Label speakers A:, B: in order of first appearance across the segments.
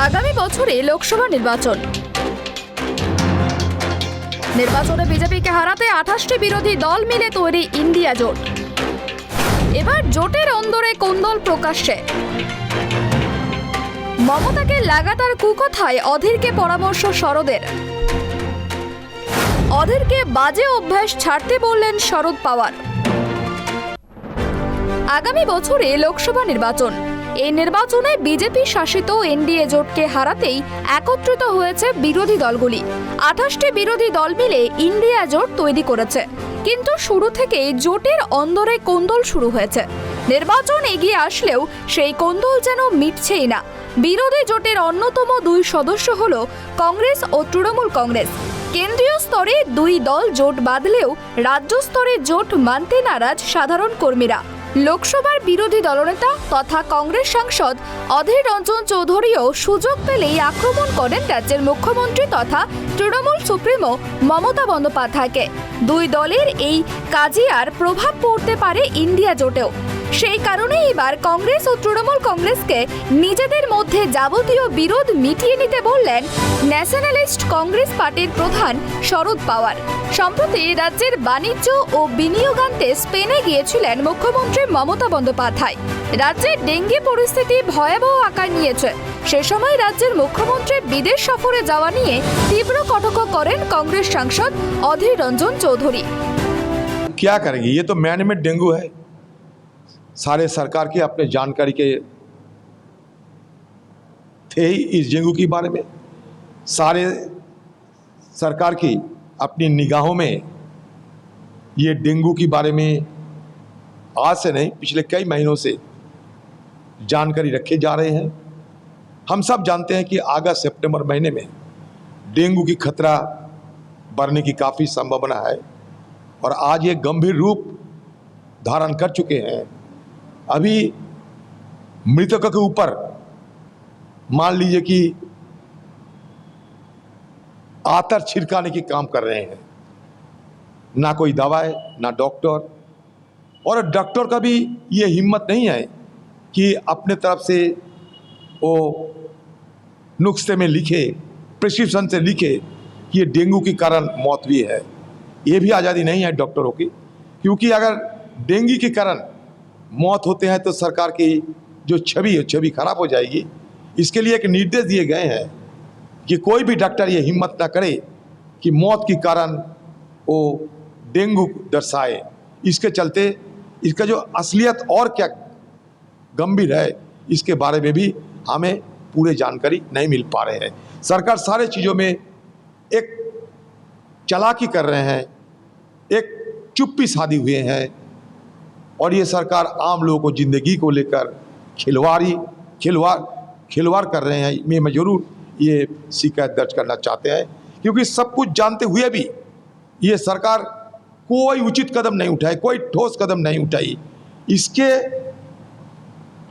A: আগামী বছরে লোকসভা নির্বাচনে বিজেপিকে হারাতে 28টি বিরোধী দল মিলে তৈরি ইন্ডিয়া জোট। এবার জোটের অন্দরে কোন্দল প্রকাশ্যে। মমতাকে লাগাতার কুকথায় অধীরকে পরামর্শ শরদের। অধীরকে বাজে অভ্যাস ছাড়তে বললেন শরদ পাওয়ার। আগামী বছরে লোকসভা নির্বাচন। এই নির্বাচনে বিজেপি শাসিত এনডিএ জোটকে হারাতেই একত্রিত হয়েছে বিরোধী দলগুলি। 28টি বিরোধী দল মিলে ইন্ডিয়া জোট তৈরি করেছে, কিন্তু শুরু থেকেই জোটের অন্দরে কোন্দল শুরু হয়েছে। নির্বাচন এগিয়ে আসলেও সেই কোন্দল যেন মিটছেই না। বিরোধী জোটের অন্যতম দুই সদস্য হল কংগ্রেস ও তৃণমূল কংগ্রেস। কেন্দ্রীয় স্তরে দুই দল জোট বাঁধলেও রাজ্য স্তরে জোট মানতে নারাজ সাধারণ কর্মীরা। লোকসভার বিরোধী দলনেতা তথা কংগ্রেস সাংসদ অধীর রঞ্জন চৌধুরীও সুযোগ পেলেই আক্রমণ করেন রাজ্যের মুখ্যমন্ত্রী তথা তৃণমূল সুপ্রিমো মমতা বন্দ্যোপাধ্যায়কে। দুই দলের এই কাজিয়ার প্রভাব পড়তে পারে ইন্ডিয়া জোটেও। সেই কারণে এবার কংগ্রেস ও তৃণমূল কংগ্রেসকে নিজেদের মধ্যে যাবতীয় বিরোধ মিটিয়ে নিতে বললেন ন্যাশনালিস্ট কংগ্রেস পার্টির প্রধান শরদ পাওয়ার। সম্প্রতি রাজ্যের বাণিজ্য ও বিনিয়োগ আনতে স্পেনে গিয়েছিলেন মুখ্যমন্ত্রী মমতা বন্দ্যোপাধ্যায়। রাজ্যের ডেঙ্গি পরিস্থিতি ভয়াবহ আকার নিয়েছে। সে সময় রাজ্যের মুখ্যমন্ত্রী বিদেশ সফরে যাওয়া নিয়ে তীব্র কটাক্ষ করেন কংগ্রেস সাংসদ অধীর রঞ্জন চৌধুরী।
B: क्या करेंगे, ये तो मैन मेड डेंगू है। सारे सरकार की अपने जानकारी के थे ही इस डेंगू के बारे में। सारे सरकार की अपनी निगाहों में ये डेंगू के बारे में आज से नहीं पिछले कई महीनों से जानकारी रखे जा रहे हैं। हम सब जानते हैं कि अगस्त सितंबर महीने में डेंगू की खतरा बढ़ने की काफ़ी संभावना है और आज ये गंभीर रूप धारण कर चुके हैं। अभी मृतकों के ऊपर मान लीजिए कि आतर छिड़काने की काम कर रहे हैं। ना कोई दवाई, ना डॉक्टर, और डॉक्टर का भी ये हिम्मत नहीं है कि अपने तरफ से वो नुस्खे में लिखे, प्रिस्क्रिप्शन से लिखे कि ये डेंगू के कारण मौत हुई है। ये भी आज़ादी नहीं है डॉक्टरों की, क्योंकि अगर डेंगू के कारण मौत होते हैं तो सरकार की जो छवि खराब हो जाएगी। इसके लिए एक निर्देश दिए गए हैं कि कोई भी डॉक्टर ये हिम्मत ना करे कि मौत के कारण वो डेंगू दर्शाए। इसके चलते इसका जो असलियत और क्या गंभीर है इसके बारे में भी हमें पूरे जानकारी नहीं मिल पा रहे हैं। सरकार सारे चीज़ों में एक चालाकी कर रहे हैं, एक चुप्पी साधी हुए हैं, और ये सरकार आम लोगों को ज़िंदगी को लेकर खिलवाड़ कर रहे हैं। मैं ज़रूर ये शिकायत दर्ज करना चाहते हैं, क्योंकि सब कुछ जानते हुए भी ये सरकार कोई उचित कदम नहीं उठाए, कोई ठोस कदम नहीं उठाई। इसके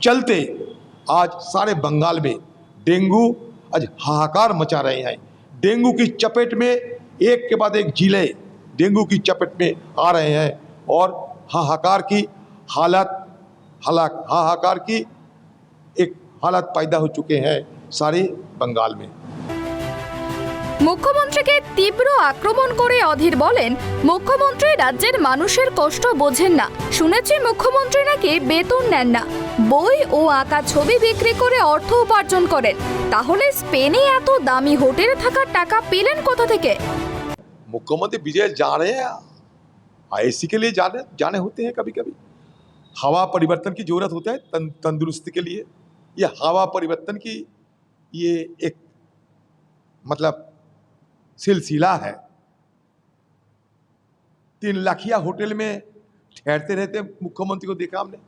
B: चलते आज सारे बंगाल में डेंगू आज हाहाकार मचा रहे हैं। डेंगू की चपेट में एक के बाद एक जिले डेंगू की चपेट में आ रहे हैं और हाहाकार की एक हालत पैदा हो चुके हैं सारे बंगाल में।
A: মুখ্যমন্ত্রীকে তীব্র আক্রমণ করে অধীর বলেন, মুখ্যমন্ত্রী রাজ্যের মানুষের কষ্ট বোঝেন না। শুনেছি মুখ্যমন্ত্রী নাকি বেতন নেন না, বই ও আঁকা ছবি বিক্রি করে অর্থ উপার্জন করেন। তাহলে স্পেনে এত দামি হোটেলে থাকার টাকা পেলেন কোথা থেকে?
B: मुख्यमंत्री विजय जा रहे हैं, ऐसी के लिए जाने होते हैं। कभी कभी हवा परिवर्तन की जरूरत होता है तंदुरुस्ती के लिए। ये हवा परिवर्तन की ये एक मतलब सिलसिला है। 3 लाखिया होटल में ठहरते रहते मुख्यमंत्री को देखा हमने।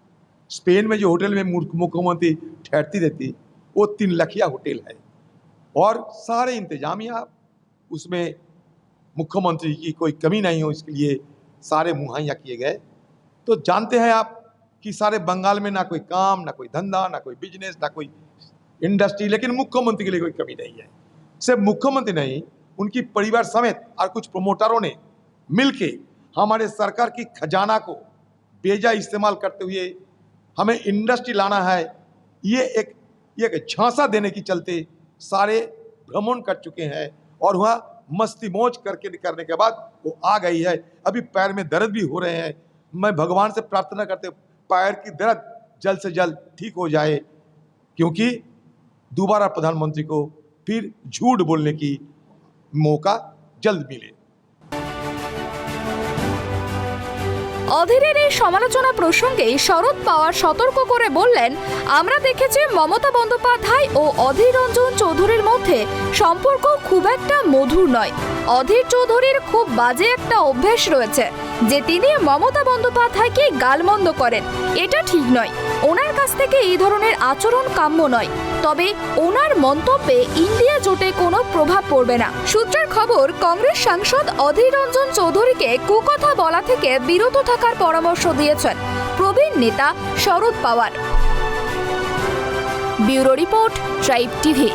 B: स्पेन में जो होटल में मुख्यमंत्री ठहरती रहती वो 3 लाखिया होटल है, और सारे इंतजामिया उसमें मुख्यमंत्री की कोई कमी नहीं हो इसके लिए सारे मुहैया किए गए। तो जानते हैं आप कि सारे बंगाल में ना कोई काम, ना कोई धंधा, ना कोई बिजनेस, ना कोई इंडस्ट्री, लेकिन मुख्यमंत्री के लिए कोई कमी नहीं है। सिर्फ मुख्यमंत्री नहीं, उनकी परिवार समेत और कुछ प्रमोटरों ने मिलके हमारे सरकार की खजाना को बेजा इस्तेमाल करते हुए हमें इंडस्ट्री लाना है, ये एक झांसा देने के चलते सारे भ्रमण कर चुके हैं और वहाँ मस्ती मौज करने के बाद वो आ गई है। अभी पैर में दर्द भी हो रहे हैं। मैं भगवान से प्रार्थना करते पैर की दर्द जल्द से जल्द ठीक हो जाए, क्योंकि दोबारा प्रधानमंत्री को फिर झूठ बोलने की मौका जल्द मिले।
A: অধীরের এই সমালোচনা প্রসঙ্গে শরদ পাওয়ার সতর্ক করে বললেন, আমরা দেখেছি মমতা বন্দ্যোপাধ্যায় ও অধীর রঞ্জন চৌধুরীর মধ্যে সম্পর্ক খুব একটা মধুর নয়। অধীর চৌধুরীর খুব বাজে একটা অভ্যেস রয়েছে যে তিনি মমতা বন্দ্যোপাধ্যায়কে গালমন্দ করেন। এটা ঠিক নয়। ওনার কাছ থেকে এই ধরনের আচরণ কাম্য নয়। তবে ওনার মন্তব্যে ইন্ডিয়া জোটে কোনো প্রভাব পড়বে না। সূত্রের খবর, কংগ্রেস সাংসদ অধীর রঞ্জন চৌধুরীকে কুকথা বলা থেকে বিরত থাকার পরামর্শ দিয়েছেন প্রবীণ নেতা Sharad Pawar. Bureau report, tribe TV.